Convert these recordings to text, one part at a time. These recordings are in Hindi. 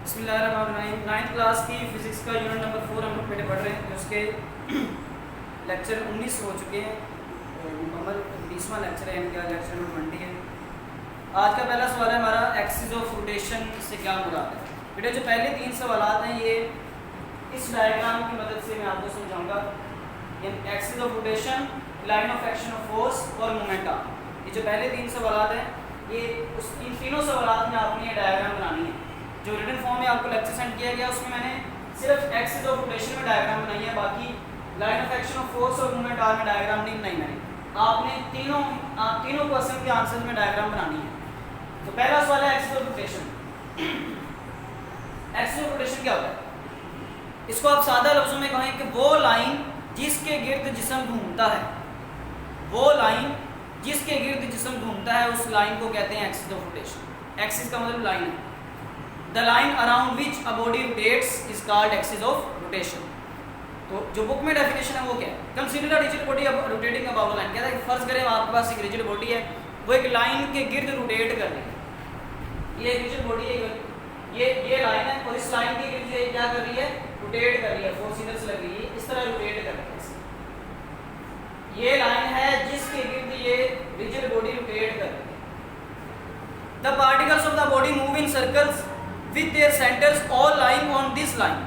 बिस्मिल्लाहिर्रहमानिर्रहीम। 9th क्लास की फ़िज़िक्स का यूनिट नंबर 4 हम लोग पढ़ रहे हैं। उसके लेक्चर 19 हो चुके हैं, मुकम्मल 20वां लेक्चर है इनका, लेक्चर नंबर 20 है। आज का पहला सवाल है हमारा, एक्सिस ऑफ रोटेशन से क्या मुराद है। बेटा जो पहले 3 सवाल हैं ये इस डायग्राम की मदद से मैं आपको समझाऊंगा। Axis of rotation, line of action of force और मोमेंट ऑफ, ये जो पहले 3 सवाल हैं ये इन तीनों सवाल में आपने ये डायग्राम बनानी है। जो रिटन फॉर्म में आपको लेक्चर सेंड किया गया उसमें मैंने सिर्फ एक्सिस ऑफ रोटेशन में डायग्राम बनाई है, बाकी line of action of force और मूवमेंट आर में डायग्राम नहीं बनाई मैंने। आपने तीनों क्वेश्चन के आंसर में डायग्राम बनानी है। तो पहला सवाल है axis of rotation. Axis of rotation क्या होता है? इसको आप सादा लफ्जों में कहें कि वो लाइन जिसके गिर्द जिस्म घूमता है, वो लाइन जिसके गिर्द जिस्म घूमता है उस लाइन को कहते हैं एक्सिस ऑफ रोटेशन। एक्सिस का मतलब लाइन है। The line around which a body rotates is called axis of rotation। तो जो बुक में डेफिनेशन है वो क्या है? Consider a rigid body rotating above a line। कहता है कि फर्ज करें आपके पास एक रिजिड बॉडी है, वो एक लाइन के गिर्द रोटेट कर रही है। ये रिजिड बॉडी है, ये लाइन है और इस लाइन के गिर्द ये क्या कर रही है? रोटेट कर रही है। फोर्स इधर से लग रही है, इस तरह रोटेट कर रही है। ये लाइन है जिसके गिर्द ये रिजिड बॉडी रोटेट कर रही है। The particles of the body move in circles with their centers all lying on this line।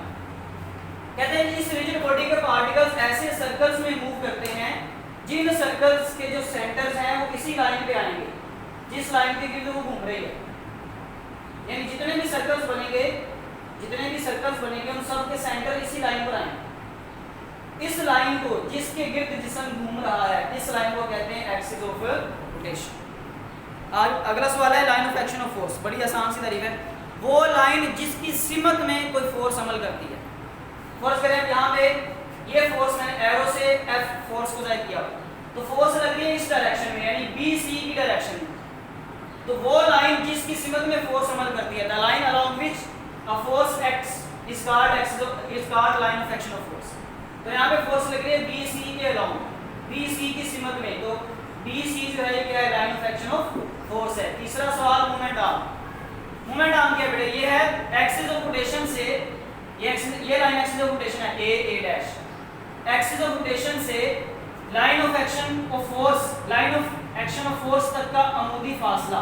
कहते हैं इस रिजिड बॉडी के पार्टिकल्स ऐसे सर्कल्स में मूव करते हैं जिन सर्कल्स के जो सेंटर्स हैं वो इसी लाइन पे आएंगे जिस लाइन के गिर्द वो घूम रही है। यानी जितने भी सर्कल्स बनेंगे उन सब के सेंटर इसी लाइन पर आएंगे। इस लाइन को जिसके गिर्द जिस्म घूम रहा है, इस लाइन को कहते हैं एक्सिस ऑफ रोटेशन। अगला सवाल है line of action of force. बड़ी आसान सी तारीफ है। वो लाइन जिसकी सिमत में कोई फोर्स अमल करती है। फर्ज करें यहाँ पे ये फोर्स मैंने एरो से एफ फोर्स को जाहिर किया, तो फोर्स लग रही है इस डायरेक्शन में, यानी बी सी की डायरेक्शन में। तो वो लाइन जिसकी सिमत में फोर्स अमल करती है, the line along which a force acts is called line of action of force. तो यहाँ पे फोर्स लग रही है बी सी के अलोंग, बी सी की सिमत में, तो बी सी जो है क्या है? Line of action of force है। तीसरा सवाल मोमेंट आर्म। मोमेंट आर्म क्या बेटे? ये है एक्सिस ऑफ रोटेशन से, ये लाइन एक्सिस ऑफ रोटेशन है ए डैश। एक्सिस ऑफ रोटेशन से line of action of force तक का अमूदी फासला,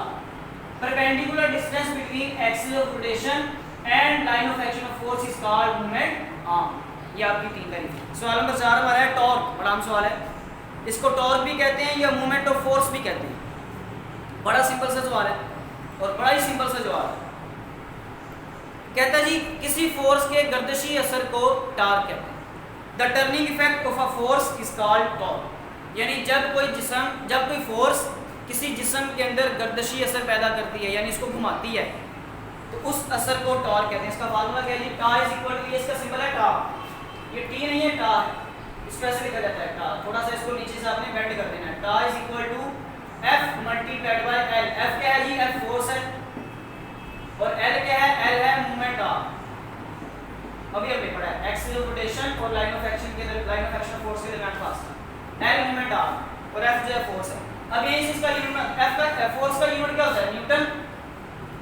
perpendicular distance between axis of rotation and line of action of force is called moment arm. ये आपकी 3 तारीख। सवाल नंबर 4 हमारा है टॉर्क। बड़ा आम सवाल है। इसको टॉर्क भी कहते हैं या मोमेंट ऑफ फोर्स भी कहते हैं। बड़ा सिंपल सा सवाल है और बड़ा ही सिंपल सा जवाब है। कहता है जी किसी फोर्स के गर्दिशी असर को टॉर्क कहते हैं। The turning effect of a force is called torque. यानी जब कोई फोर्स किसी जिस्म के अंदर गर्दिशी असर पैदा करती है, यानी इसको घुमाती है, तो उस असर को टॉर्क कहते हैं। इसका फार्मूला क्या है जी? टा इज इक्वल टू, इसका सिंबल है टा, ये टी नहीं है, टा है, इसको ऐसे लिखा जाता है टा। थोड़ा सा इसको नीचे से आपने बेंड कर देना है। टा is equal to F multiplied by L। F क्या है जी? F फोर्स है और L क्या है? L है मूवमेंट आर्म। अभी हमने पढ़ा है एक्सिस ऑफ रोटेशन और लाइन ऑफ एक्शन फोर्स के दरमियान फासला। L मूवमेंट आर्म और F जो है फोर्स है। अब ये इसका यूनिट, F का फोर्स का यूनिट क्या होता है? न्यूटन।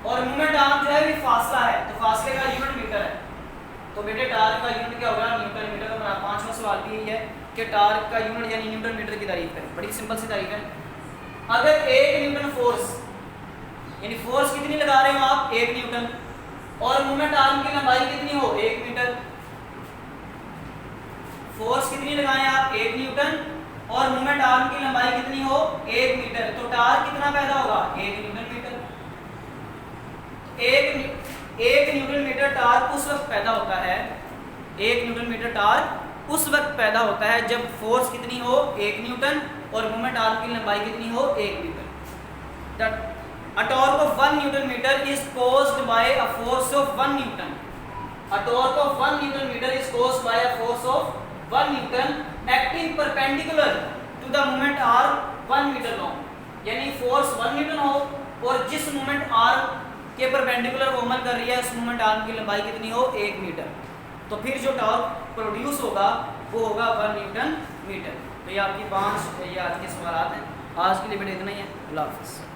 और मूवमेंट आर्म जो है ये फासला है, तो फासले का यूनिट मीटर है। तो बेटे टार्क का यूनिट क्या होगा? Newton metre. तो हमारा 5वां सवाल भी यही है कि टार्क का यूनिट यानी न्यूटन मीटर की तारीफ करें। बड़ी सिंपल सी तारीफ है। अगर 1 न्यूटन फोर्स, यानी फोर्स कितनी लगा रहे हो आप? 1 न्यूटन, और मोमेंट आर्म की लंबाई कितनी हो? 1 मीटर। फोर्स कितनी लगाएं आप? 1 न्यूटन, और मोमेंट आर्म की लंबाई कितनी हो? 1 मीटर। तो टार्क कितना पैदा होगा? 1 newton metre. 1 newton metre torque उस वक्त पैदा होता है, 1 न्यूटन मीटर टार्क उस वक्त पैदा होता है जब फोर्स कितनी हो? 1 न्यूटन, और मोमेंट आर्म की लंबाई कितनी हो? 1 metre. A torque of 1 Newton meter is caused by a force of 1 Newton। A torque of 1 Newton meter is caused by a force of 1 Newton acting perpendicular to the moment arm 1 meter long। यानी फोर्स 1 न्यूटन हो और जिस मोमेंट आर्म के परपेंडिकुलर वो अमल कर रही है, उस मोमेंट आर्म की लंबाई कितनी हो? 1 मीटर। तो फिर जो टॉर्क प्रोड्यूस होगा वो होगा 1 न्यूटन मीटर। तो ये आपकी 5 ये आज के सवाल हैं। आज के लिए बेटा इतना ही है। अल्लाह हाफ़िज़।